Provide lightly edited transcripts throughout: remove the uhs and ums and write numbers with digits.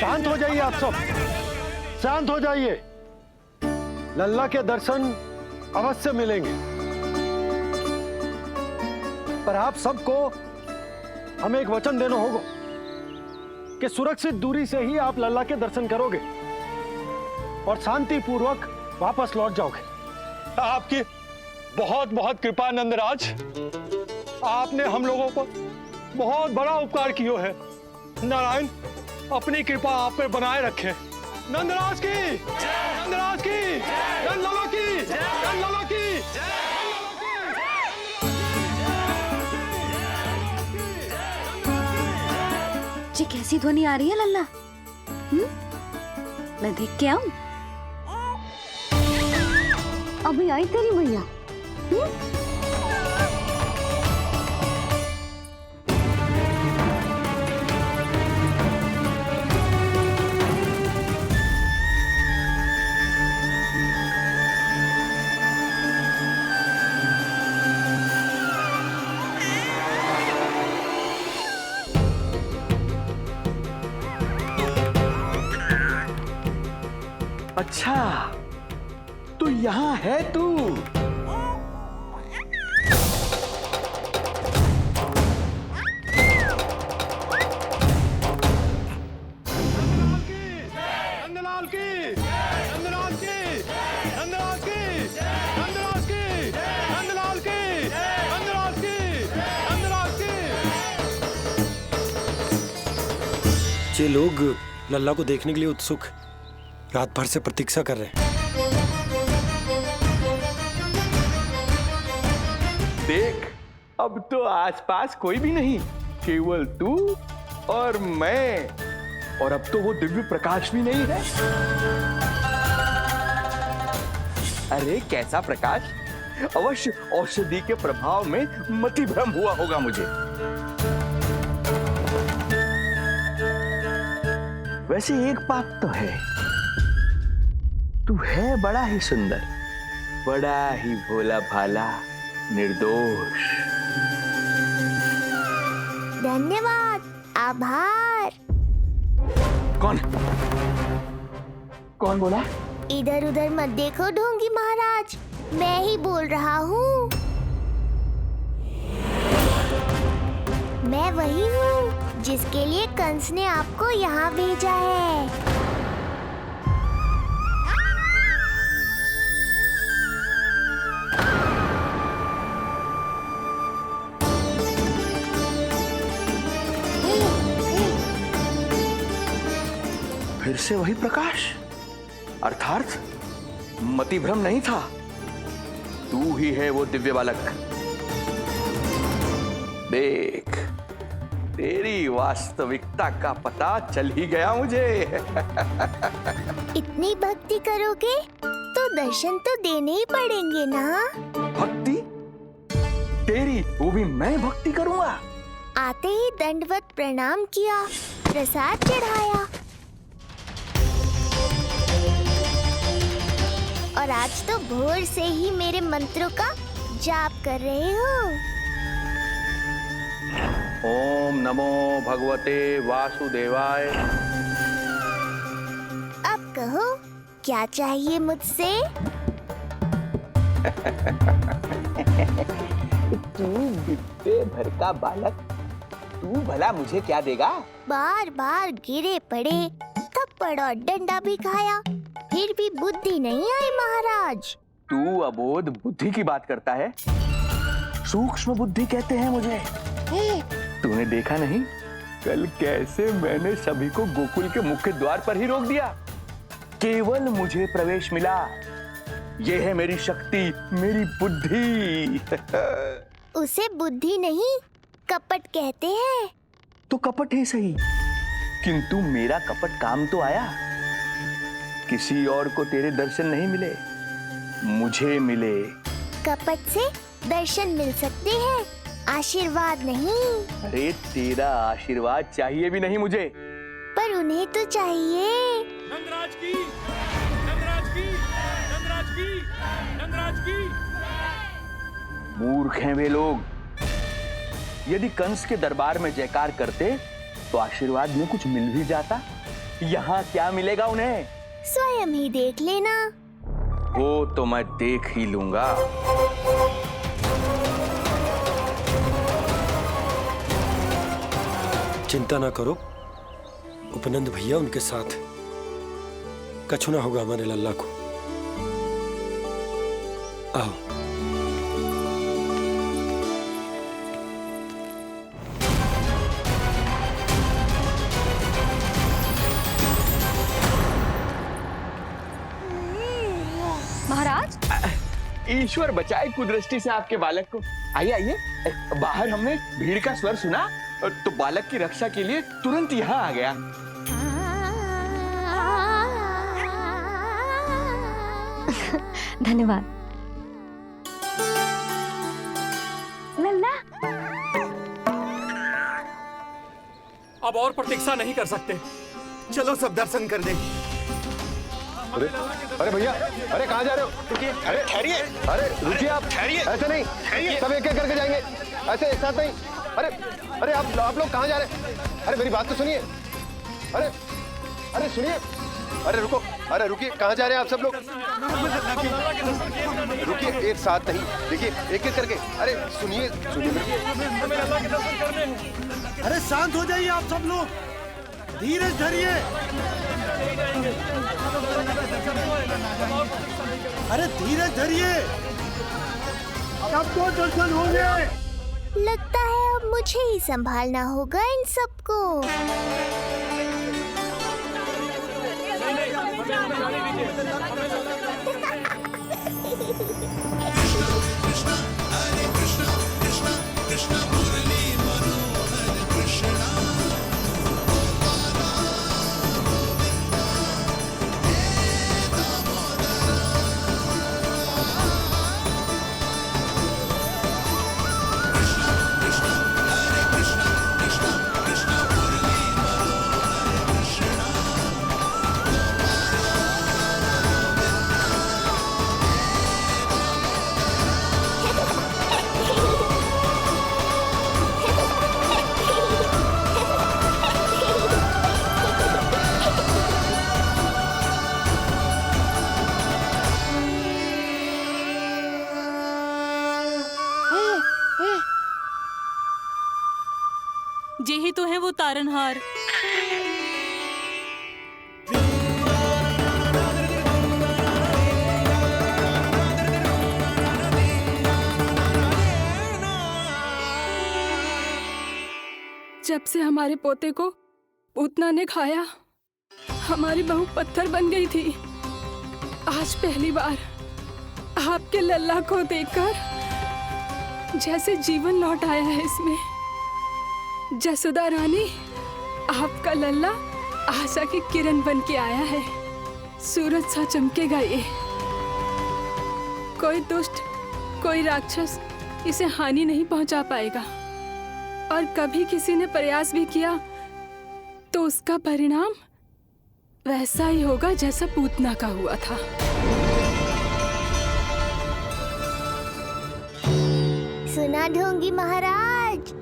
शांत हो जाइए आप सब, शांत हो जाइए। लल्ला के दर्शन अवश्य मिलेंगे, पर आप सबको हमें एक वचन देना होगा कि सुरक्षित दूरी से ही आप लल्ला के दर्शन करोगे और शांति पूर्वक वापस लौट जाओगे। आपकी बहुत बहुत कृपा नंदराज, आपने हम लोगों पर बहुत बड़ा उपकार किया है। नारायण अपनी कृपा आप पर बनाए रखे। नंदराज की, नंदराज की, नंदलाला की, नंदलाला की। जी कैसी ध्वनि आ रही है लल्ला? मैं देख के आऊं? अभी आई तेरी मैया। अच्छा तो यहाँ है तू। नंदलाल की, नंदलाल की, नंदलाल की, नंदलाल की, नंदलाल की, नंदलाल की, नंदलाल की। ये लोग लल्ला को देखने के लिए उत्सुक रात भर से प्रतीक्षा कर रहे हैं। देख अब तो आसपास कोई भी नहीं, केवल तू और मैं। और अब तो वो दिव्य प्रकाश भी नहीं है। अरे कैसा प्रकाश? अवश्य औषधि के प्रभाव में मतिभ्रम हुआ होगा मुझे। वैसे एक बात तो है, तू है बड़ा ही सुंदर, बड़ा ही भोला भाला, निर्दोष। धन्यवाद, आभार। कौन कौन बोला? इधर उधर मत देखो ढोंगी महाराज, मैं ही बोल रहा हूँ। मैं वही हूँ जिसके लिए कंस ने आपको यहाँ भेजा है। फिर से वही प्रकाश, अर्थात मतिभ्रम नहीं था। तू ही है वो दिव्य बालक। देख तेरी वास्तविकता का पता चल ही गया मुझे। इतनी भक्ति करोगे तो दर्शन तो देने ही पड़ेंगे ना। भक्ति तेरी, वो भी मैं भक्ति करूंगा। आते ही दंडवत प्रणाम किया, प्रसाद चढ़ाया, और आज तो भोर से ही मेरे मंत्रों का जाप कर रहे हो। ओम नमो भगवते वासुदेवाय। अब कहो क्या चाहिए मुझसे? तू बित्ते भर का बालक, तू भला मुझे क्या देगा? बार बार गिरे पड़े, थप्पड़ और डंडा भी खाया, फिर भी बुद्धि नहीं आई महाराज। तू अबोध बुद्धि की बात करता है? सूक्ष्म बुद्धि कहते हैं मुझे। तूने देखा नहीं कल कैसे मैंने सभी को गोकुल के मुख्य द्वार पर ही रोक दिया? केवल मुझे प्रवेश मिला। यह है मेरी शक्ति, मेरी बुद्धि। उसे बुद्धि नहीं कपट कहते हैं। तो कपट ही सही, किंतु मेरा कपट काम तो आया। किसी और को तेरे दर्शन नहीं मिले, मुझे मिले। कपट से दर्शन मिल सकते हैं, आशीर्वाद नहीं। अरे तेरा आशीर्वाद चाहिए भी नहीं मुझे। पर उन्हें तो चाहिए। नंदराज की, नंदराज की, नंदराज की, नंदराज की। मूर्ख हैं वे लोग। यदि कंस के दरबार में जयकार करते तो आशीर्वाद में कुछ मिल भी जाता। यहाँ क्या मिलेगा उन्हें? स्वयं ही देख लेना। वो तो मैं देख ही लूंगा। चिंता ना करो, उपनंद भैया उनके साथ, कछु ना होगा हमारे लल्ला को। आओ। महाराज, ईश्वर बचाए कुदृष्टि से आपके बालक को। आइए आइए, बाहर हमने भीड़ का स्वर सुना तो बालक की रक्षा के लिए तुरंत यहाँ आ गया। धन्यवाद। लल्ला, अब और प्रतीक्षा नहीं कर सकते, चलो सब दर्शन कर दें। अरे भैया, अरे कहाँ जा रहे हो? अरे ठहरिए, अरे रुकिए आप, ठहरिए, ऐसे नहीं, सब एक एक करके जाएंगे, ऐसे एक साथ नहीं। अरे अरे आप लोग कहाँ जा रहे हैं? अरे मेरी बात तो सुनिए। अरे अरे सुनिए, अरे रुको, अरे रुकिए, कहाँ जा रहे हैं आप सब लोग? रुकिए, एक साथ नहीं, देखिए एक एक करके। अरे सुनिए सुनिए, अरे शांत हो जाइए आप सब लोग, धीरज धरिए। अरे धीरज धरिए, सबको दर्शन होंगे। लगता है अब मुझे ही संभालना होगा इन सबको। जे ही तो है वो तारनहार। जब से हमारे पोते को पूतना ने खाया, हमारी बहू पत्थर बन गई थी। आज पहली बार आपके लल्ला को देखकर जैसे जीवन लौट आया है इसमें। जसोदा रानी, आपका लल्ला आशा की किरण बन के आया है। सूरज सा चमकेगा ये। कोई दुष्ट, कोई राक्षस इसे हानि नहीं पहुंचा पाएगा। और कभी किसी ने प्रयास भी किया तो उसका परिणाम वैसा ही होगा जैसा पूतना का हुआ था। सुना ढोंगी महाराज,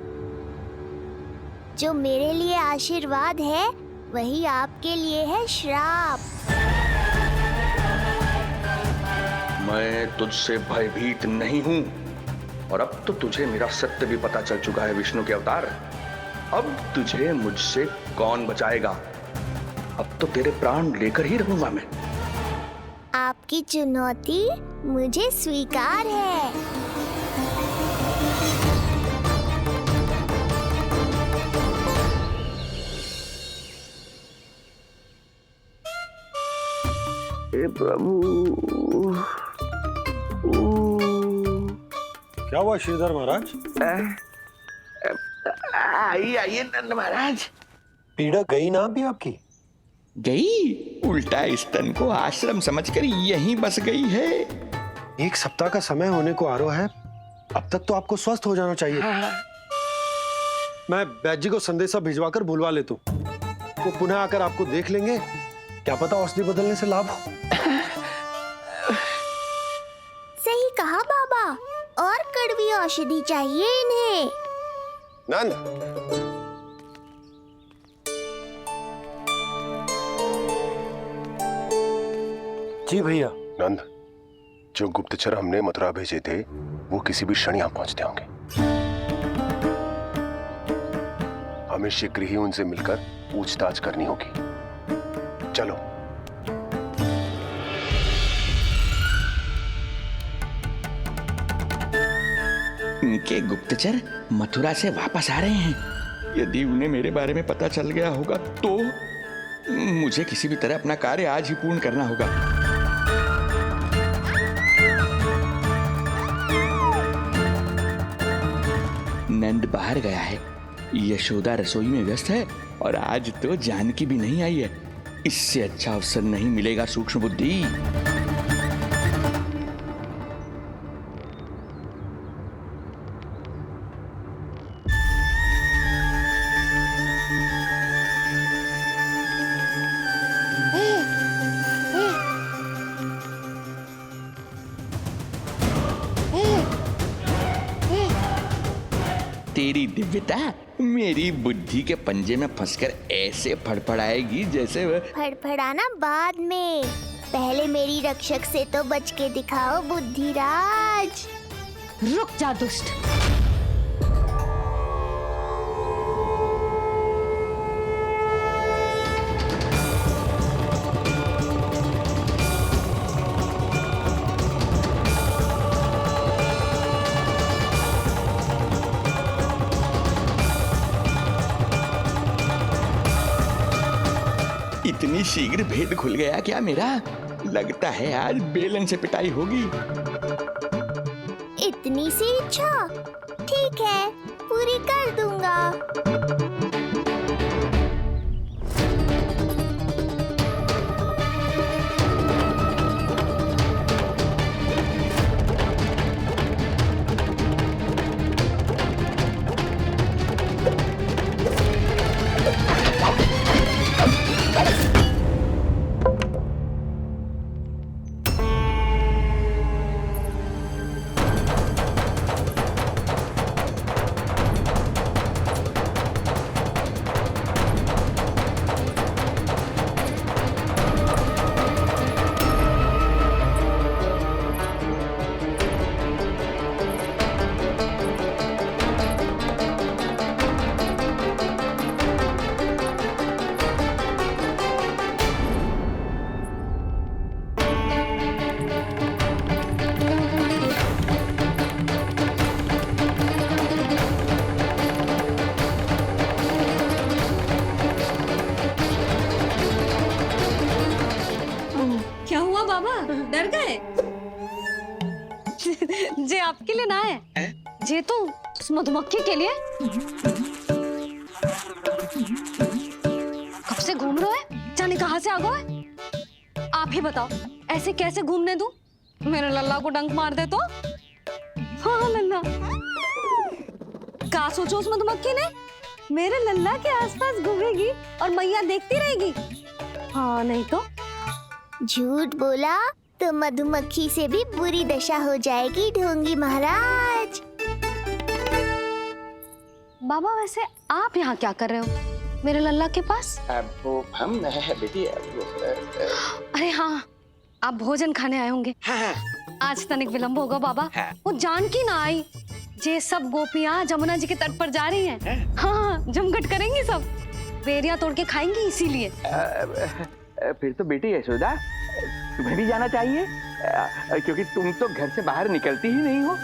जो मेरे लिए आशीर्वाद है वही आपके लिए है श्राप। मैं तुझसे भयभीत नहीं हूं, और अब तो तुझे मेरा सत्य भी पता चल चुका है विष्णु के अवतार। अब तुझे मुझसे कौन बचाएगा? अब तो तेरे प्राण लेकर ही रहूंगा मैं। आपकी चुनौती मुझे स्वीकार है। हे प्रभु। क्या हुआ श्रीधर महाराज? आइए आइए नंद महाराज। पीड़ा गई ना अभी आपकी? गई? उल्टा स्तन को आश्रम समझकर यहीं बस गई है। 1 सप्ताह का समय होने को आ रहा है, अब तक तो आपको स्वस्थ हो जाना चाहिए। मैं बैद जी को संदेशा भिजवाकर बुलवा लेता हूँ। वो पुनः आकर आपको देख लेंगे, क्या पता औषधि बदलने से लाभ हो। सही कहा बाबा, और कड़वी औषधि चाहिए इन्हें। नंद, जी भैया। नंद, जो गुप्तचर हमने मथुरा भेजे थे वो किसी भी क्षण यहाँ पहुंचते होंगे। हमें शीघ्र ही उनसे मिलकर पूछताछ करनी होगी। चलो। उनके गुप्तचर मथुरा से वापस आ रहे हैं। यदि उन्हें मेरे बारे में पता चल गया होगा तो मुझे किसी भी तरह अपना कार्य आज ही पूर्ण करना होगा। नंद बाहर गया है, यशोदा रसोई में व्यस्त है और आज तो जानकी भी नहीं आई है। इससे अच्छा अवसर नहीं मिलेगा सूक्ष्म बुद्धि। तेरी दिव्यता मेरी बुद्धि के पंजे में फंसकर ऐसे फड़फड़ाएगी जैसे वह। फड़फड़ाना बाद में, पहले मेरी रक्षक से तो बच के दिखाओ बुद्धिराज। रुक जा दुष्ट। इतनी शीघ्र भेद खुल गया क्या मेरा? लगता है आज बेलन से पिटाई होगी। इतनी सी इच्छा? ठीक है, पूरी कर दूंगा। डर गए? जे आपके लिए ना है, जे तो उस मधुमक्खी के लिए। कब से घूम रहे हैं? जाने कहाँ से आ गए? आप ही बताओ, ऐसे कैसे घूमने दूं? मेरे लल्ला को डंक मार दे तो? हाँ लल्ला, क्या सोचो उस मधुमक्खी ने? मेरे लल्ला के आसपास घूमेगी और मैया देखती रहेगी। हाँ नहीं तो? झूठ बोला तो मधुमक्खी से भी बुरी दशा हो जाएगी ढोंगी महाराज। बाबा वैसे आप यहाँ क्या कर रहे हो मेरे लल्ला के पास? वो हम बेटी। अरे हाँ, आप भोजन खाने आए होंगे। हाँ। आज तनिक विलंब होगा बाबा। हाँ। वो जानकी ना आई। जे सब गोपियाँ जमुना जी के तट पर जा रही हैं। हाँ, जमघट करेंगी सब, बेरियां तोड़ के खाएंगी इसीलिए। फिर तो बेटी यशोदा तुम्हें भी जाना चाहिए, क्योंकि तुम तो घर से बाहर निकलती ही नहीं हो।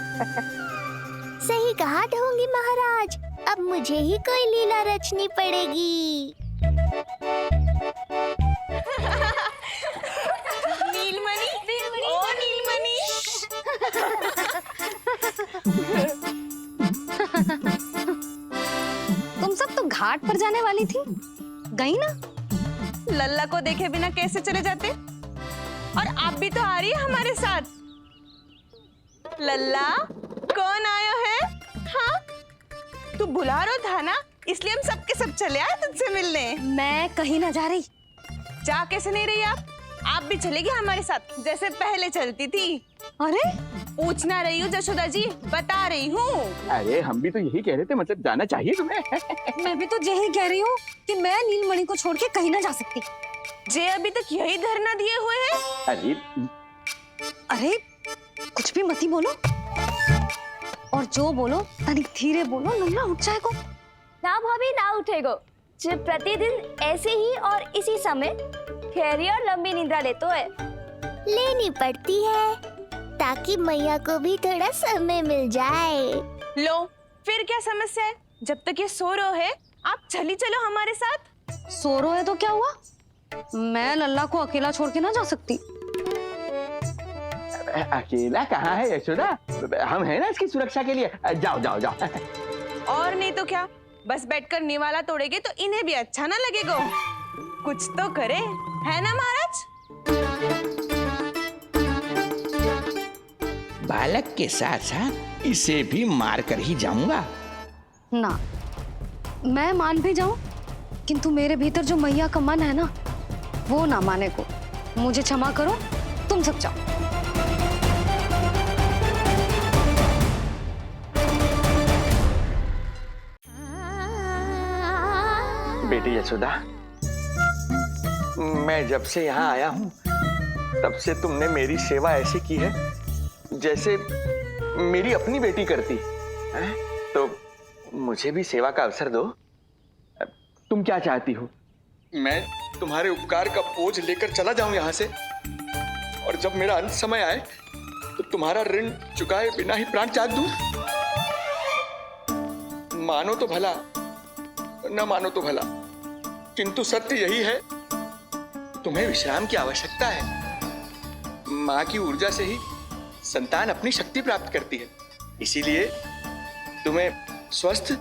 सही कहा ढोंगी महाराज, अब मुझे ही कोई लीला रचनी पड़ेगी। नीलमणि, ओ नीलमणि। तुम सब तो घाट पर जाने वाली थी, गई ना? लल्ला को देखे बिना कैसे चले जाते? और आप भी तो आ रही है हमारे साथ। लल्ला, कौन आयो है? हाँ, तू बुलारो था ना, इसलिए हम सब के सब चले आए तुझसे मिलने। मैं कहीं ना जा रही। जा कैसे नहीं रही आप भी चलेगी हमारे साथ जैसे पहले चलती थी। अरे पूछ ना रही हूँ जशोदा जी, बता रही हूँ। अरे हम भी तो यही कह रहे थे, मतलब जाना चाहिए तुम्हें। मैं भी तो यही कह रही हूँ कि मैं नीलमणि को छोड़ के कहीं ना जा सकती। जे अभी तक यही धरना दिए हुए हैं। अरे अरे कुछ भी मती बोलो, और जो बोलो तनी धीरे बोलो, लल्ला उठ जाएगो। ना भाभी ना उठेगो। जो प्रतिदिन ऐसे ही और इसी समय गहरी और लंबी निद्रा लेते है, लेनी पड़ती है ताकि मैया को भी थोड़ा समय मिल जाए। लो फिर क्या समस्या है? जब तक ये सो रहे है आप चली चलो हमारे साथ। सो रो है तो क्या हुआ? मैं लल्ला को अकेला छोड़ के ना जा सकती। अकेला कहाँ है यशोदा, हम हैं ना इसकी सुरक्षा के लिए। जाओ जाओ जाओ। और नहीं तो क्या, बस बैठकर निवाला तोड़ेगे तो इन्हें भी अच्छा ना लगेगा। कुछ तो करे, है ना महाराज? बालक के साथ साथ इसे भी मार कर ही जाऊंगा। ना, मैं मान भी जाऊं, किंतु मेरे भीतर जो मैया का मन है ना, वो ना माने को। मुझे क्षमा करो, तुम सब जाओ। बेटी यशोदा, मैं जब से यहाँ आया हूँ तब से तुमने मेरी सेवा ऐसी की है जैसे मेरी अपनी बेटी करती है। तो मुझे भी सेवा का अवसर दो। तुम क्या चाहती हो? मैं तुम्हारे उपकार का बोझ लेकर चला जाऊं यहाँ से, और जब मेरा अंत समय आए तो तुम्हारा ऋण चुकाए बिना ही प्राण त्याग दूं? मानो तो भला, न मानो तो भला, किंतु सत्य यही है, तुम्हें विश्राम की आवश्यकता है। माँ की ऊर्जा से ही संतान अपनी शक्ति प्राप्त करती है। इसीलिए तुम्हें स्वस्थ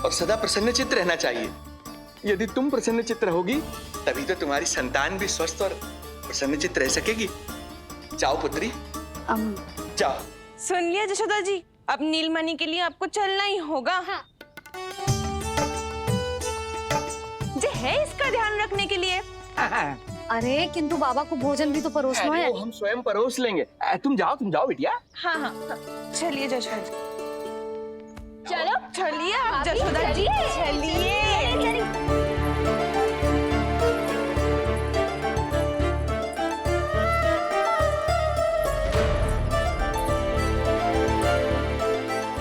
और सदा प्रसन्नचित्त रहना चाहिए। यदि तुम प्रसन्नचित्त रहोगी तभी तो तुम्हारी संतान भी स्वस्थ और प्रसन्नचित्त रह सकेगी। जाओ पुत्री, जाओ। सुन लिया जशोदा जी, अब नीलमणि के लिए आपको चलना ही होगा। हाँ। जे है इसका ध्यान रखने के लिए। अरे किंतु बाबा को भोजन भी तो परोसना है। हम स्वयं परोस लेंगे। तुम जाओ बिटिया। हाँ हाँ, चलिए जशोदा जी। चलो चलिए आप जशोदा जी, चलिए।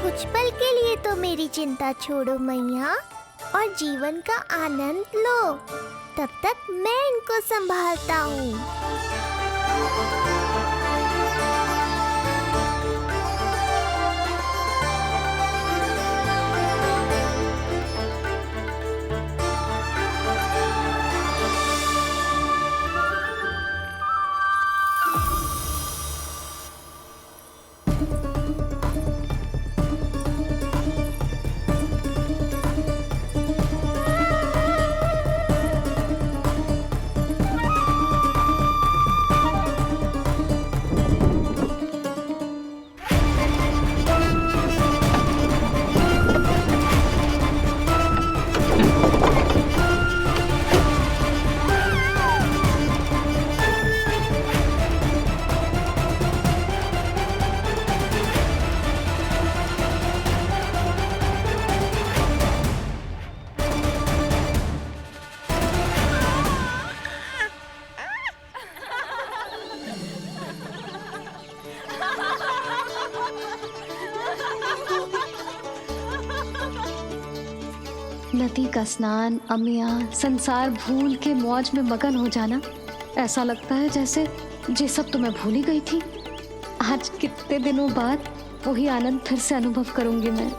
कुछ पल के लिए तो मेरी चिंता छोड़ो मैया, और जीवन का आनंद लो। तब तक मैं इनको संभालता हूँ। नदी का स्नान, अमिया, संसार भूल के मौज में मगन हो जाना, ऐसा लगता है जैसे ये सब तो मैं भूल ही गई थी। आज कितने दिनों बाद वही आनंद फिर से अनुभव करूंगी मैं।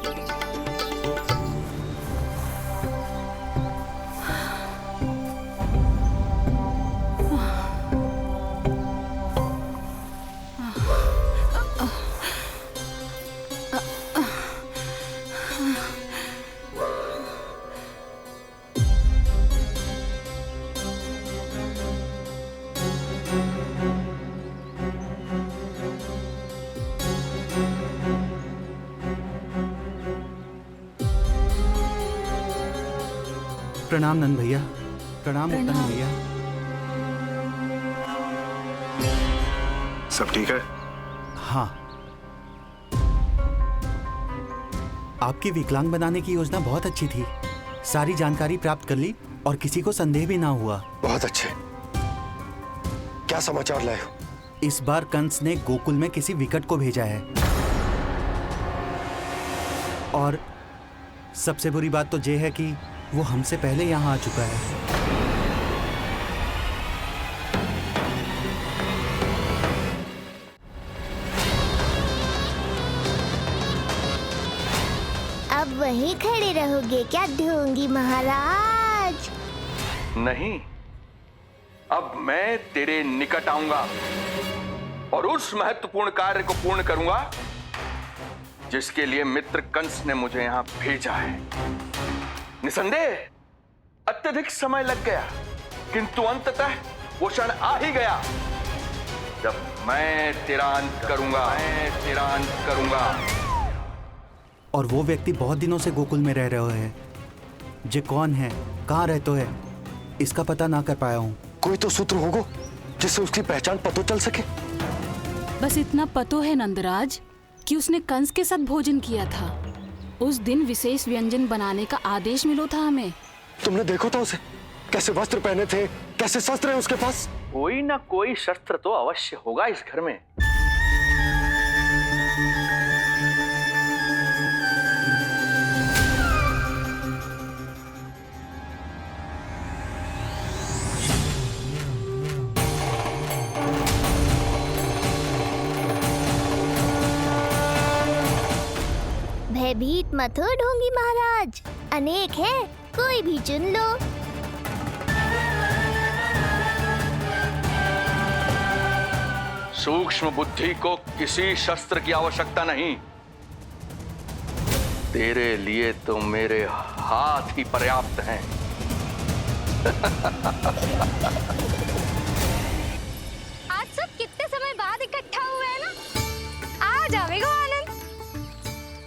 प्रणाम नंद भैया। प्रणाम उत्तम भैया। सब ठीक है? हाँ। आपकी विकलांग बनाने की योजना बहुत अच्छी थी। सारी जानकारी प्राप्त कर ली और किसी को संदेह भी ना हुआ। बहुत अच्छे। क्या समाचार लाए हो? इस बार कंस ने गोकुल में किसी विकट को भेजा है। और सबसे बुरी बात तो ये है कि वो हमसे पहले यहाँ आ चुका है। अब वहीं खड़े रहोगे क्या ढोंगी महाराज? नहीं, अब मैं तेरे निकट आऊंगा और उस महत्वपूर्ण कार्य को पूर्ण करूंगा जिसके लिए मित्र कंस ने मुझे यहां भेजा है। निसंदेह अत्यधिक समय लग गया, किंतु अंततः वो क्षण आ ही गया जब मैं तेरा अंत करूंगा। और वो व्यक्ति बहुत दिनों से गोकुल में रह रहे हैं। जे कौन है, कहाँ रहते है, इसका पता ना कर पाया हूँ। कोई तो सूत्र होगा जिससे उसकी पहचान पता चल सके। बस इतना पतो है नंदराज कि उसने कंस के साथ भोजन किया था। उस दिन विशेष व्यंजन बनाने का आदेश मिलो था हमें। तुमने देखो था उसे, कैसे वस्त्र पहने थे, कैसे शस्त्र है उसके पास। कोई ना कोई शस्त्र तो अवश्य होगा इस घर में। भयभीत मत हो ढोंगी महाराज, अनेक है, कोई भी चुन लो। सूक्ष्म बुद्धि को किसी शस्त्र की आवश्यकता नहीं। तेरे लिए तो मेरे हाथ ही पर्याप्त हैं। आज सब कितने समय बाद इकट्ठा हुए हैं ना, आ जाएगा आनंद।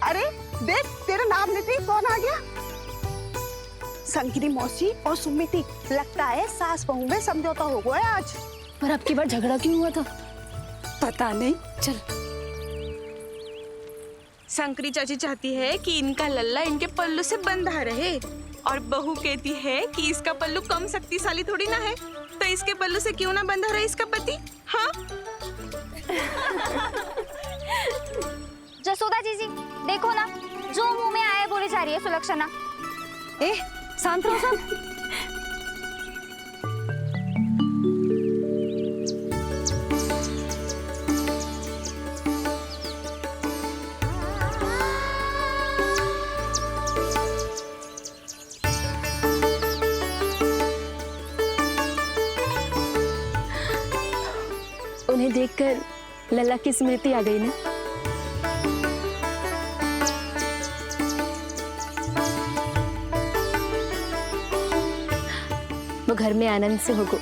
अरे देख, तेरा नाम लेते ही कौन आ गया? संगिनी मौसी और सुमिति, लगता है सास बहू में समझौता हो गया आज। पर अब की बार झगड़ा क्यों हुआ था? पता नहीं। चल। शंकरी चाची चाहती है कि इनका लल्ला इनके पल्लू से बंधा रहे, और बहू कहती है कि इसका पल्लू कम शक्तिशाली थोड़ी ना है, तो इसके पल्लू से क्यों ना बंधा रहे इसका पति। हाँ जसोदा जीजी, देखो ना, जो मुंह में आए बोली जा रही है सुलक्षणा। ए, शांत रहो सब। उन्हें देखकर लल्ला की स्मृति आ गई ना। वो घर में आनंद से होगो।